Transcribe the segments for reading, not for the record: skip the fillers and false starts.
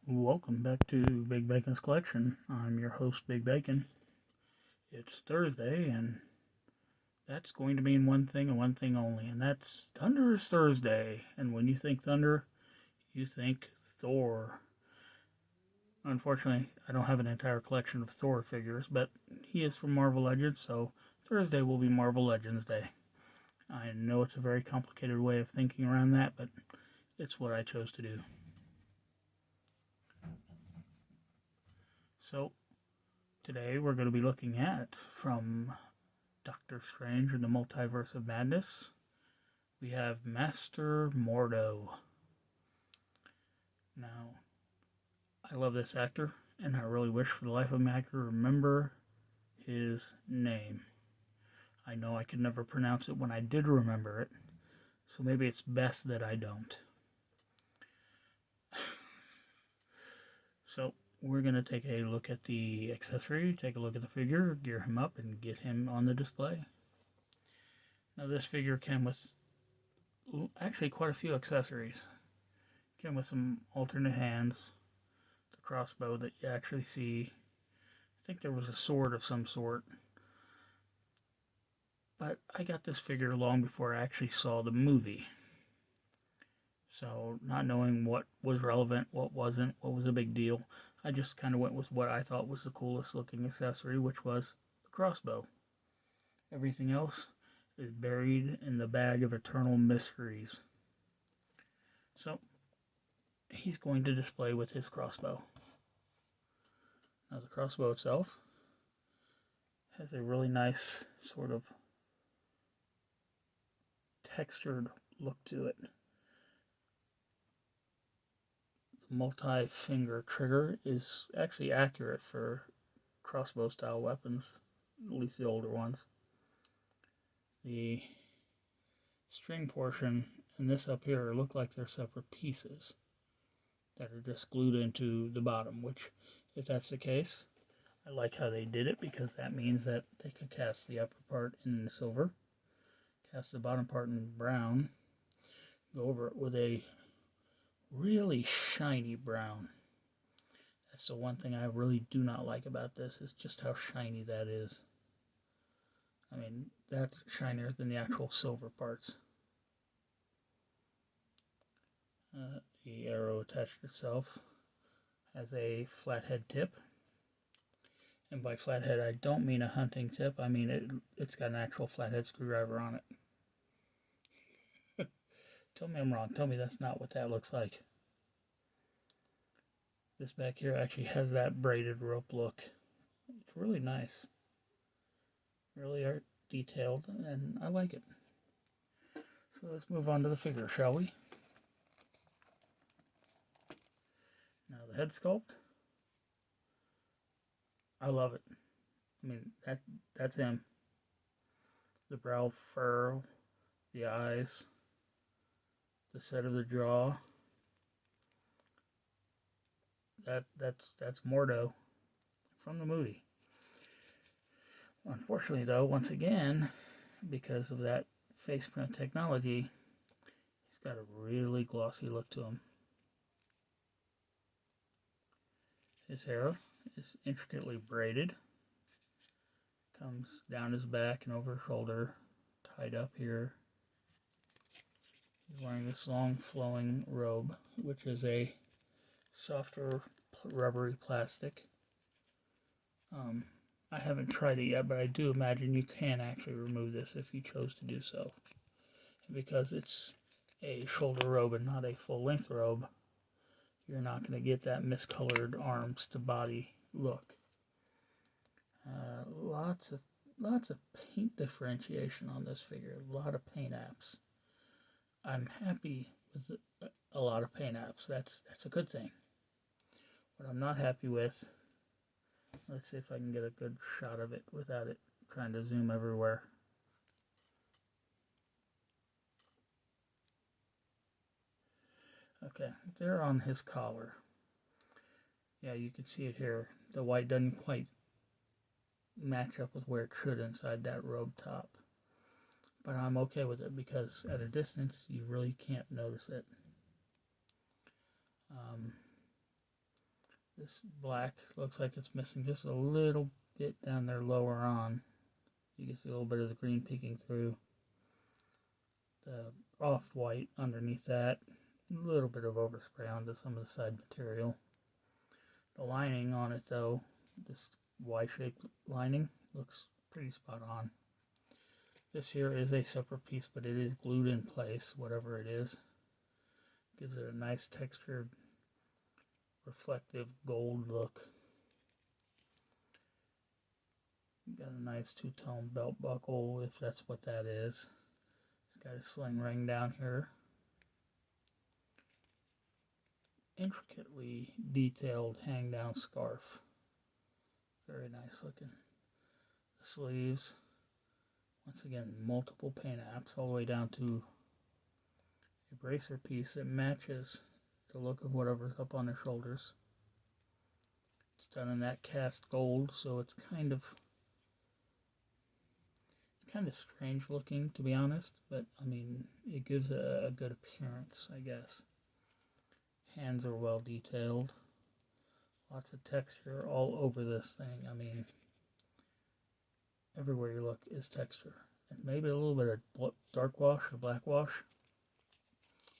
Welcome back to Big Bacon's Collection. I'm your host, Big Bacon. It's Thursday, and that's going to mean one thing and one thing only, and that's Thunder is Thursday. And when you think thunder, you think Thor. Unfortunately, I don't have an entire collection of Thor figures, but he is from Marvel Legends, so Thursday will be Marvel Legends Day. I know it's a very complicated way of thinking around that, but it's what I chose to do. So, today we're going to be looking at from Doctor Strange in the Multiverse of Madness, we have Master Mordo. Now, I love this actor, and I really wish for the life of me I could remember his name. I know I could never pronounce it when I did remember it, so maybe it's best that I don't. So, we're going to take a look at the accessory, take a look at the figure, gear him up, and get him on the display. Now, this figure came with actually quite a few accessories. Came with some alternate hands, the crossbow that you actually see. I think there was a sword of some sort. But I got this figure long before I actually saw the movie. So, not knowing what was relevant, what wasn't, what was a big deal, I just kind of went with what I thought was the coolest looking accessory, which was the crossbow. Everything else is buried in the bag of eternal mysteries. So, he's going to display with his crossbow. Now, the crossbow itself has a really nice sort of textured look to it. The multi-finger trigger is actually accurate for crossbow style weapons, at least the older ones. The string portion and this up here look like they're separate pieces that are just glued into the bottom, which, if that's the case, I like how they did it, because that means that they could cast the upper part in silver, cast the bottom part in brown, go over it with a really shiny brown. That's the one thing I really do not like about this, is just how shiny that is. I mean, that's shinier than the actual silver parts. The arrow attached itself has a flathead tip. And by flathead, I don't mean a hunting tip. I mean it's got an actual flathead screwdriver on it. Tell me I'm wrong. Tell me that's not what that looks like. This back here actually has that braided rope look. It's really nice. Really art detailed, and I like it. So let's move on to the figure, shall we? Now the head sculpt. I love it. I mean, that's him. The brow furrow, the eyes, the set of the jaw. That's Mordo from the movie. Unfortunately, though, once again, because of that face print technology, he's got a really glossy look to him. His hair is intricately braided. Comes down his back and over his shoulder, tied up here. He's wearing this long flowing robe, which is a softer rubbery plastic. I haven't tried it yet, but I do imagine you can actually remove this if you chose to do so. And because it's a shoulder robe and not a full-length robe, you're not going to get that miscolored arms to body look. Lots of paint differentiation on this figure. A lot of paint apps. I'm happy with a lot of paint apps. That's a good thing. What I'm not happy with, let's see if I can get a good shot of it without it trying to zoom everywhere. Okay, there on his collar. Yeah, you can see it here. The white doesn't quite match up with where it should inside that robe top. But I'm okay with it, because at a distance you really can't notice it. This black looks like it's missing just a little bit down there lower on. You can see a little bit of the green peeking through. The off-white underneath that. A little bit of overspray onto some of the side material. The lining on it though, this Y-shaped lining, looks pretty spot on. This here is a separate piece, but it is glued in place, whatever it is. Gives it a nice textured, reflective gold look. Got a nice two-tone belt buckle, if that's what that is. It's got a sling ring down here. Intricately detailed hang-down scarf. Very nice looking. The sleeves, once again, multiple paint apps all the way down to a bracer piece that matches the look of whatever's up on the shoulders. It's done in that cast gold, so it's kind of strange looking, to be honest, but I mean, it gives a good appearance, I guess. Hands are well detailed. Lots of texture all over this thing. I mean, everywhere you look is texture. And maybe a little bit of dark wash or black wash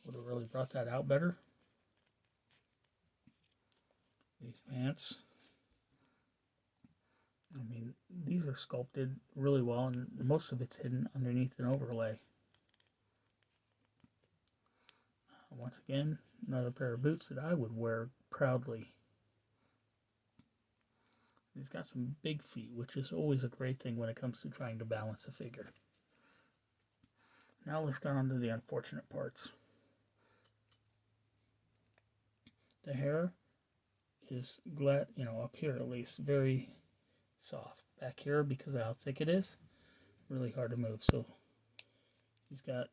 would have really brought that out better. These pants, I mean, these are sculpted really well, and most of it's hidden underneath an overlay. Once again, another pair of boots that I would wear proudly. He's got some big feet, which is always a great thing when it comes to trying to balance a figure. Now let's get on to the unfortunate parts. The hair is glad, up here at least, very soft. Back here, because of how thick it is, really hard to move. So he's got,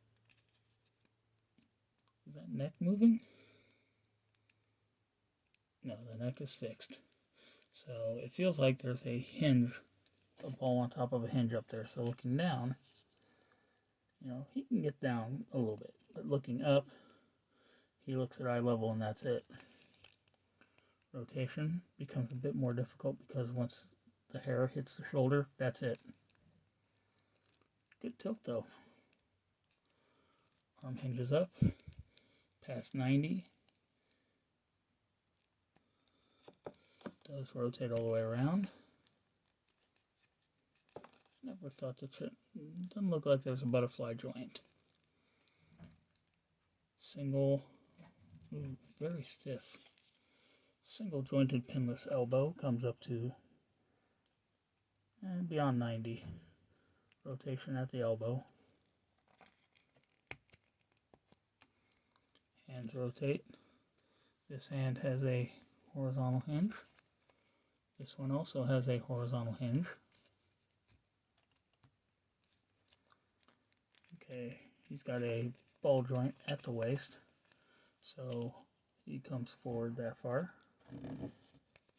is that neck moving? No, the neck is fixed. So it feels like there's a hinge, a ball on top of a hinge up there. So looking down, he can get down a little bit. But looking up, he looks at eye level and that's it. Rotation becomes a bit more difficult because once the hair hits the shoulder, that's it. Good tilt though. Arm hinges up, past 90. Does rotate all the way around. Never thought that it doesn't look like there's a butterfly joint. Single, very stiff. Single jointed pinless elbow comes up to beyond 90. Rotation at the elbow. Hands rotate. This hand has a horizontal hinge. This one also has a horizontal hinge. Okay, he's got a ball joint at the waist, so he comes forward that far.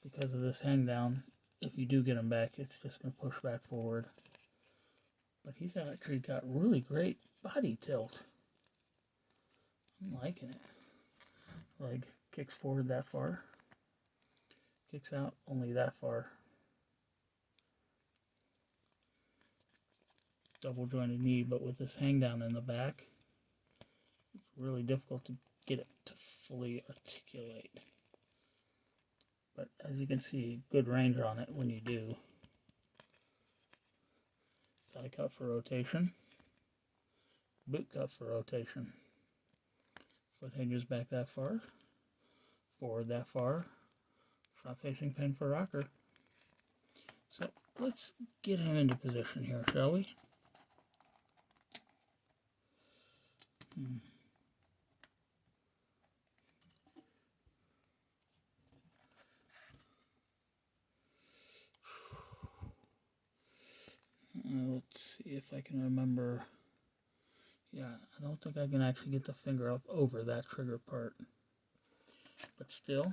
Because of this hang down, if you do get him back, it's just going to push back forward. But he's actually got really great body tilt. I'm liking it. Leg kicks forward that far. Kicks out only that far. Double jointed knee, but with this hang down in the back, it's really difficult to get it to fully articulate. But as you can see, good range on it when you do. Thigh cut for rotation. Boot cut for rotation. Foot hinges back that far. Forward that far. Front facing pin for rocker. So let's get him into position here, shall we? Let's see if I can remember. Yeah, I don't think I can actually get the finger up over that trigger part. But still.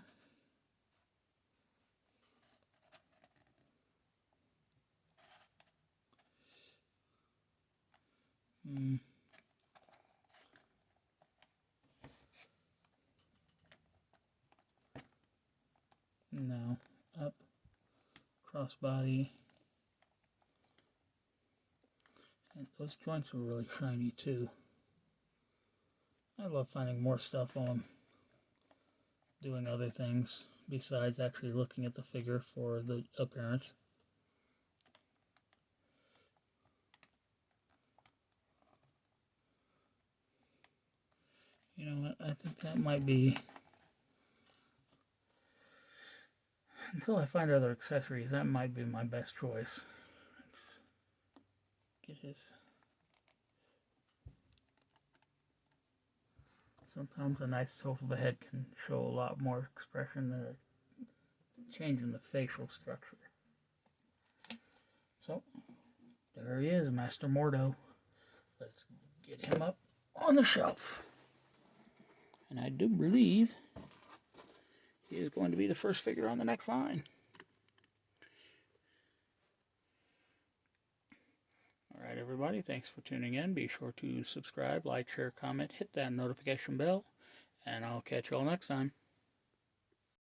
Now up, crossbody, and those joints are really shiny too. I love finding more stuff while I'm doing other things besides actually looking at the figure for the appearance. You know what, I think that might be, until I find other accessories, that might be my best choice. Let's get his... Sometimes a nice tilt of the head can show a lot more expression than a change in the facial structure. So, there he is, Master Mordo. Let's get him up on the shelf. And I do believe he is going to be the first figure on the next line. Alright everybody, thanks for tuning in. Be sure to subscribe, like, share, comment, hit that notification bell, and I'll catch you all next time.